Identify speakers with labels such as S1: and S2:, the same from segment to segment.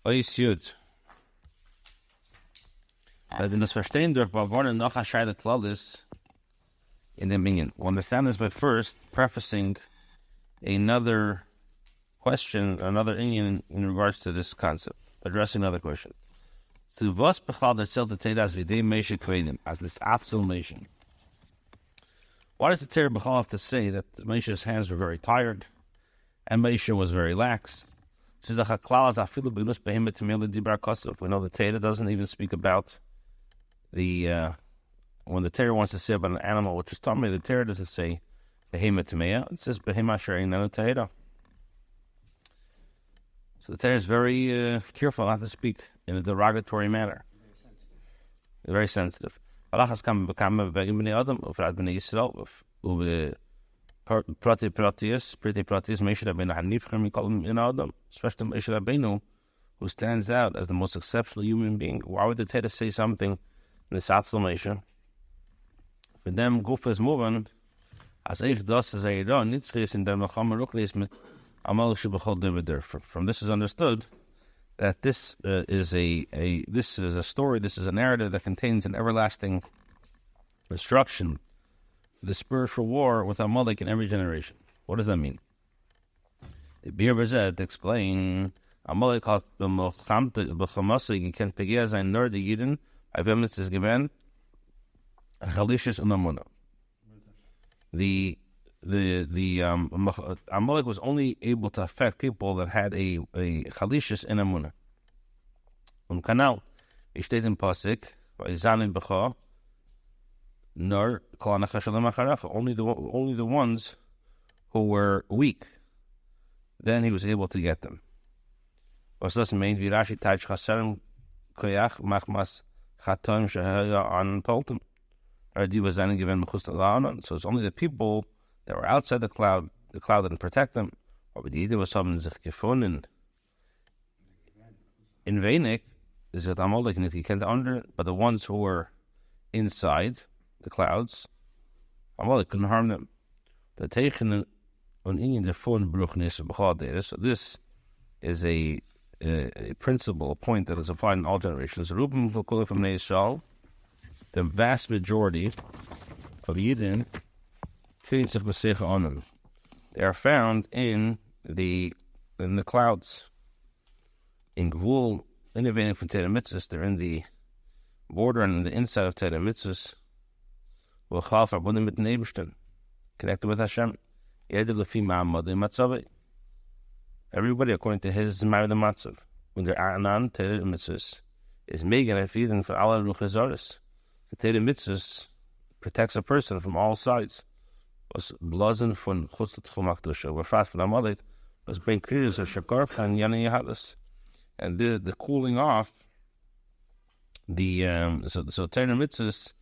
S1: Ois Yud. Wenn wir das verstehen durch Bavornen noch Ascheide Klalis in the Minyan. We'll understand this by first prefacing another question, another Indian in regards to this concept, addressing another question. So, was bechal der Zelt der Teda as videi Meishe kvedim, as this absolute nation? Why does the Torah Bechal have to say that Moshe's hands were very tired and Moshe was very lax? We know the Torah doesn't even speak about the when the Torah wants to say about an animal, which is Tamei, the Torah doesn't say Behema Tamea, it says Behema Sherinanu Tahira. So the Torah is very careful not to speak in a derogatory manner. Very sensitive. Balachas kam bekam wegen bnei Adam, of Rad bnei Yisrael, of Prati Pratius, Moshe Rabbeinu Hanifchem Mikol in Adam, especially Moshe Rabbeinu, who stands out as the most exceptional human being. Why would the Torah say something in this exclamation? For them, Guf is moving, as ich das is a Iran, Nitzchis in dem Lacham Ruklis mit Amal Shubachol Devider. From this is understood that this is a story, this is a narrative that contains an everlasting destruction, the spiritual war with Amalek in every generation. What does that mean? The Bir Bezed explain Amalek hat b'chamasig gekent pegia sein nur die Yidden, avem es is given chalishis unamuna. The Amalek was only able to affect people that had a chalishis in amuna. Kanal, ich steht im Pasik, bei Zanin Becha, nur klanach shalom acharacha. Only the ones who were weak, then he was able to get them. Was das meint, wie Rashi teich chaserem koyach machmas chatom shehaya an poltem. Di was then given mechus la'anon. So it's only the people that were outside the cloud didn't protect them. Or the was some sich gefunden. In wenig is it Amalek nicht gekent under, but the ones who were inside the clouds, Amalek couldn't harm them. The teichen on in the phone bruchnis bechad. So this is a principle, a point that is applied in all generations. Reuben Kolel from Neishal, the vast majority of Yidden, they are found in the clouds. In Gvul, innovating from Teda Mitzvahs, they're in the border and the inside of Teda Mitzvahs. Connected with Hashem. Everybody according to his Ma'od Matzav. When they're Anan, Teda Mitzvahs is Megan and feeding for Allah Ruchazaris. The Teda Mitzvahs protects a person from all sides. Was blazen von Chutzat Chumakdusha, were fast from Amalek, was bring creatures of Shakarf and Yana Yahadas. And the cooling off, so Teda Mitzvahs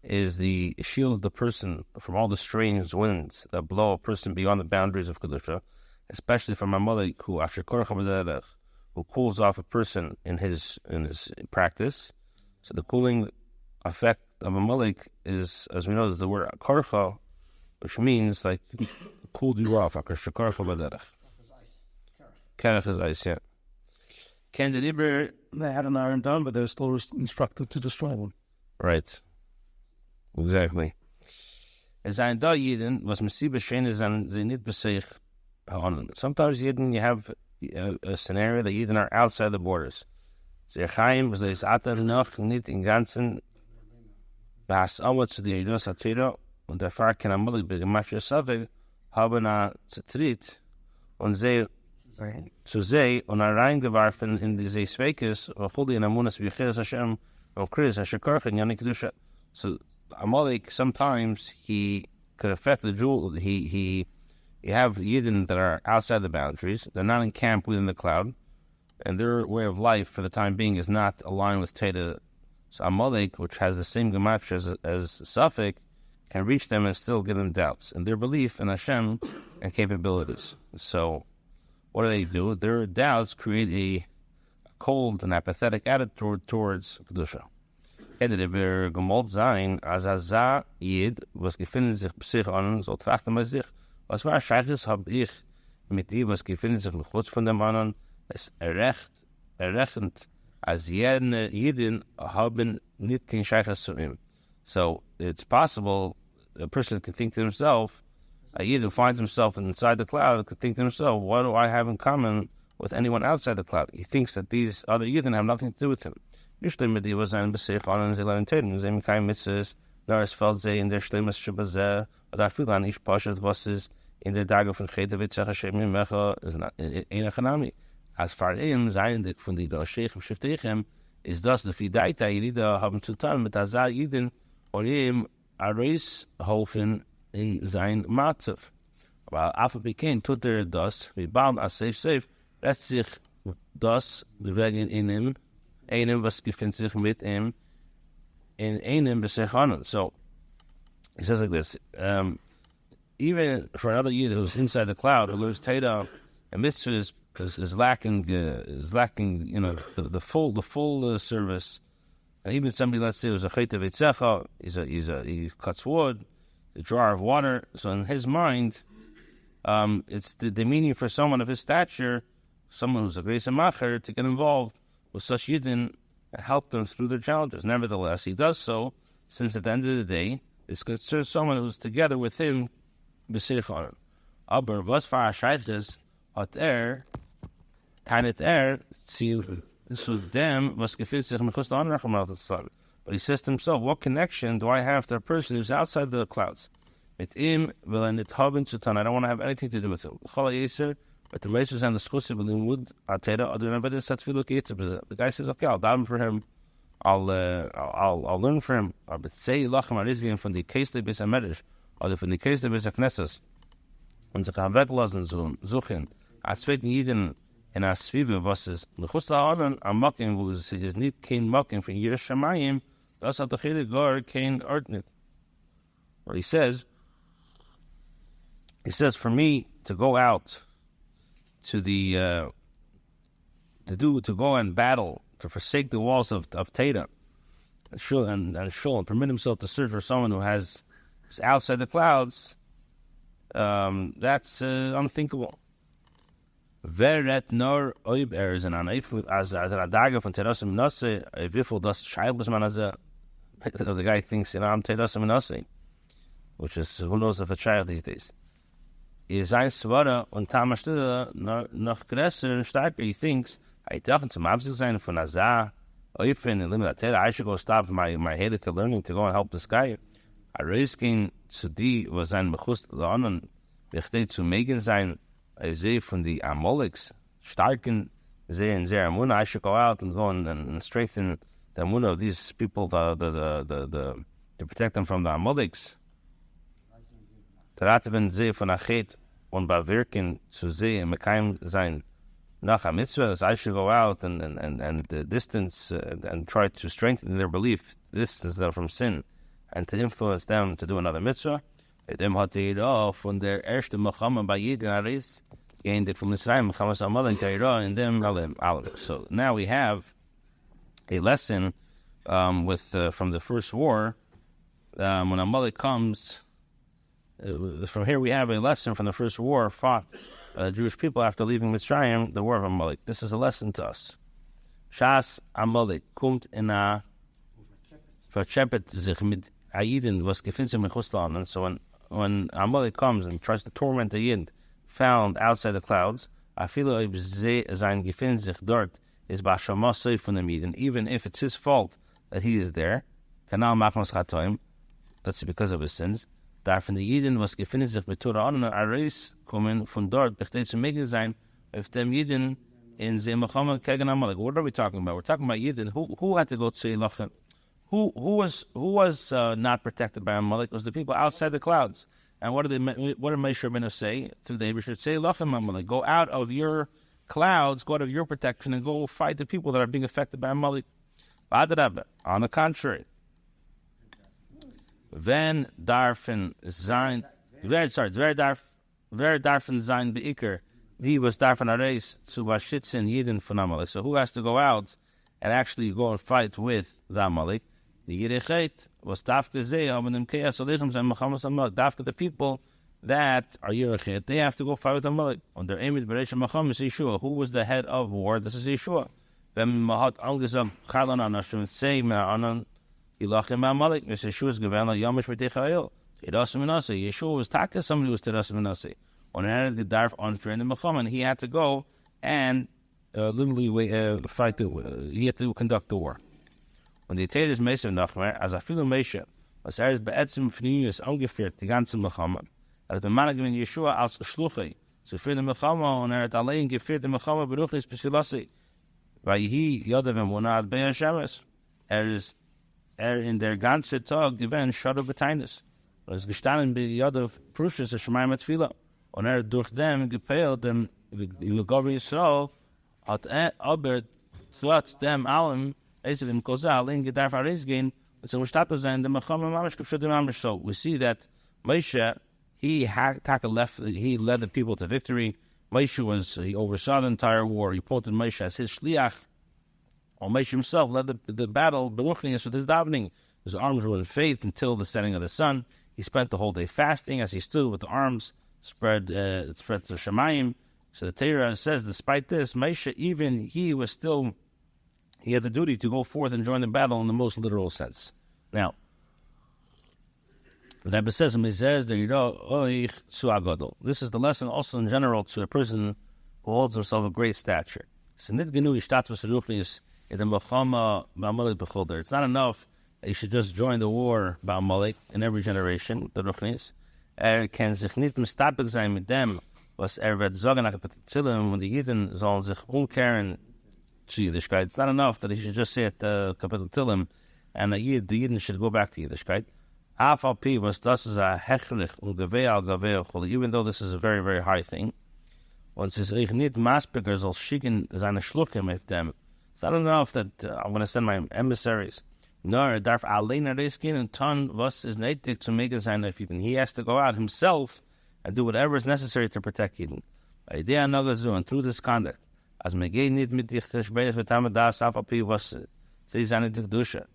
S1: is shields the person from all the strange winds that blow a person beyond the boundaries of Kedusha, especially from Amalek, who cools off a person in his practice. So the cooling effect of Amalek is, as we know, is the word karcha, which means like cooled you off. Kerach is ice, yeah.
S2: They had an iron down, but they were still instructed to destroy one.
S1: Right. Exactly. Sometimes Yidden, you have a scenario that Yidden are outside the borders. Zechaim was this noch nicht in ganzen Bas Amot zu die Eidos Atira und der Fahr kann Amalek begemacht Savig haben Zetrit und sie und reingeworfen in diese Zweikes und fully in Amunas wie Chiras Hashem und Chiras Hashekarch and Yanik Kedusha. So Amalek, sometimes he could affect the jewel. You have Yidden that are outside the boundaries. They're not in camp within the cloud, and their way of life for the time being is not aligned with Teda. So Amalek, which has the same gematria as Suffolk, can reach them and still give them doubts in their belief in Hashem and capabilities. So what do? Their doubts create a cold and apathetic attitude towards Kedusha. Hätte wir gemalt sein, als Yid, was gefunden sich Psych an, so trachten bei sich, was war Scheiches, hab ich mit ihm, was gefunden sich mit Chutz von dem anderen, es Recht rechnet as Yidin haben nicht kein Sheiches zu ihm. So it's possible a person can think to himself, a Yid who finds himself inside the cloud could think to himself, what do I have in common with anyone outside the cloud? He thinks that these other Yidden have nothing to do with him. Usually, Medi was ein Besef an sie lernen Teden, sie haben kein Mitzvahs, Naris fällt sie in der Schlimmes Shabazeh, oder viel an ich Pashat, was ist in der Tage von Chetavitz, Hashem Mecha, ist eine Chanami. As far him, sein von die Doshech, Shiftechem, ist das, die Fidaita, Yidida haben zu tun mit Azar Yidden, und ihm Aris helfen in sein Matzav. Weil Afa Bekein tut das, wie Baum as safe, lässt sich das bewegen in ihm, einem, was gefindt sich mit ihm, in einem Besechanon. So, he says like this, even for another Yid who's inside the cloud, who lives Teda, and mitzvah is lacking, the full service. And even somebody, let's say, who's a Likkutei Sichos, he cuts wood, a jar of water. So in his mind, it's the meaning for someone of his stature, someone who's a Beis Macher, to get involved with such Yidden and help them through their challenges. Nevertheless, he does so, since at the end of the day, it's considered someone who's together with him, B'Sichah. Aber was for Sheiches hat kann zu them was gefühlt sich mit Chust anrechnen. But he says to himself, what connection do I have to a person who's outside the clouds? Mit ihm will nicht haben zu tun. I don't want to have anything to do with him. But the races and the schusse b'limud atera other than but that's feel the guy says, okay, I'll daven for him, I'll learn for him. But say lachem arizgin from the case they bis amedish, or from the case they bis aknesses, und sich weglassen suchen, als zweiten Jiden in a Svive, was ist Lechus Ha'anan, am Mokim, wo es ist nicht kein Mokim von Yiras Shamayim, das hat doch jeder gar kein Ordnung. Or he says, for me to go out to the to go and battle, to forsake the walls of Teda, and permit himself to search for someone who's outside the clouds, that's unthinkable. Veret nor oib is an anif as der Adage von Terasim Nasse, wiffel das Scheibes man as the guy thinks, I'm Terasim Nasse, which is, who knows if a child these days. Is ein Svara und Tamastida noch größer und stärker. He thinks, I dachten zum Absicht sein von Azar, Oifen and Limit Atera, I should go stop my head to learning to go and help this guy. A Reiskin zu die was ein Mechust Laonen, wichtig zu Megan sein, I von the Amoliks, starken sehen sehr Amuna. I should go out and go and strengthen the Amuna of these people to protect them from the Amoliks. Teraten sie von Achet und bewirken zu sehen, Mekayim sein nach a mitzvah. I should go out and distance and try to strengthen their belief, distance them from sin, and to influence them to do another mitzvah. Dem hat von der erste Muhammad bei Yidin Aris gained from Mitzrayim, Muhammad Samal and Kaira, and them Aleph. So now we have a lesson from the first war. When Amalek comes, from here we have a lesson from the first war fought Jewish people after leaving Mitzrayim, the war of Amalek. This is a lesson to us. Shas Amalek kommt in a verchepet sich mit Ayidin was gefindt sich mit Chustlan. And so when Amalek comes and tries to torment a Yid found outside the clouds, Afilo ibze sein gefindt sich dort is b'ashamasei von dem Yid. And even if it's his fault that he is there, kanal machmas chatoim, that's because of his sins. Davon die Yidin was gefindt sich mit Torah an Areis kommen von dort, besteht zu Megen sein, if them Yidin in the Muhammad kegen Amalek. What are we talking about? We're talking about Yidin. Who had to go to Lachem? Who was not protected by Amalek? It was the people outside the clouds. And what did Moshe Rabbeinu say through the Hebrew? Say Lachem Amalek. Go out of your clouds, go out of your protection, and go fight the people that are being affected by Amalek. On the contrary, Wenn darfen sein, wer darfen sein beiker, die was darfen areis zu washitzen Yidin von Amalek. So who has to go out and actually go and fight with the Amalek? The Yidichet was dafke zeh, aber dem Keas Olechem sein Mechamas Amalek. Dafke the people that are Yidichet, they have to go fight with Amalek. Und der Emid Beresh Mechamas Yeshua, who was the head of war? This is Yeshua. wenn man hat angesagt, Chalan an Hashem, say, Ma'anan, Yilachim Ma'amalik, Yeshua's Gevela, Yamish V'Techael, Tedasim Menaseh. Yeshua was taka, somebody was Tedasim Menaseh. On had the darf unfair in the Mecham, and he had to go and literally fight he had to conduct the war. When the Teres Mesa Nachmer, as I feel Mesha, was er beetzim Pneumius ungefähr die ganze Mecham. As the man given Yeshua als Shluchei, so für the Mecham, und hat allein geführt the Mecham, Beruchnis Beshalach. Weil he Yodavim Wonad Bei Hashemes, is in der ganze Tag gewinnt Shadu Betainis. Es gestanden bei Yodav Prushes, Shemaim Tfila. Und durch dem gepeilt, dem Gobri Yisrael, hat aber trotz dem allem, im Kozah, allein gedarf Arizgin, so we start to say the Mecham Mamish Kufshadim Mamish. So we see that Moshe, he led the people to victory. Moshe he oversaw the entire war. He appointed Moshe as his shliach. Or Moshe himself led the battle, Beruchnius, with his davening. His arms were in faith until the setting of the sun. He spent the whole day fasting as he stood with the arms spread to Shemayim. So the Torah says, despite this, Moshe, even he had the duty to go forth and join the battle in the most literal sense. Now, the Rebbe says, this is the lesson also in general to a person who holds himself of great stature. It's not enough that you should just join the war Ba'amalek in every generation, the Ruchnis. Kann sich nicht mistabig sein mit dem, was wird sagen, when the Yidden sollen sich umkehren to Yiddishkeit. It's not enough that he should just say at Kapitel Tilim, and the Yidden should go back to Yiddishkeit. Afal was das is a hechlich ungevei al gavei chol. Even though this is a very, very high thing, once is ich nicht maßbeger soll schicken seine Schluchim with them. It's not enough that I'm going to send my emissaries. Nor darf allein riskin and ton was is neidig to make it sein Yidden. He has to go out himself and do whatever is necessary to protect Yidden. Idea nagazu, and through this conduct, as megei nit mit dich geschbedet v'tamad das afal was sie seine Kedusha.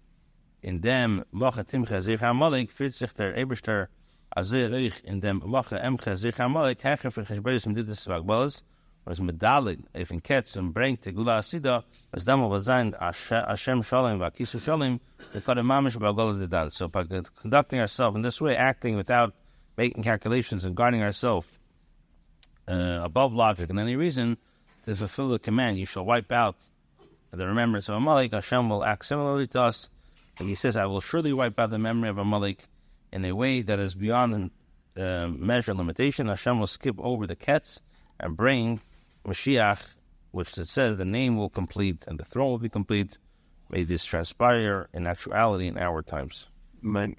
S1: In dem Wache Timche Sichah Malik fühlt sich der Eberster Azir Eich in dem Wache Emche Sichah Malik Hecher für Cheshberis im Dittes Vagbalas was Medalig even Ketz und bringt die Gula Asida was damals will sein Hashem Shalom Vakisu Shalom the Kadamamish Vagbalas Didan. So by conducting ourselves in this way, acting without making calculations and guarding ourselves above logic and any reason to fulfill the command, you shall wipe out the remembrance of Amalek. Hashem will act similarly to us. And he says, I will surely wipe out the memory of Amalek in a way that is beyond measure limitation. Hashem will skip over the Ketz and bring Mashiach, which it says the name will complete and the throne will be complete. May this transpire in actuality in our times.
S2: Amen.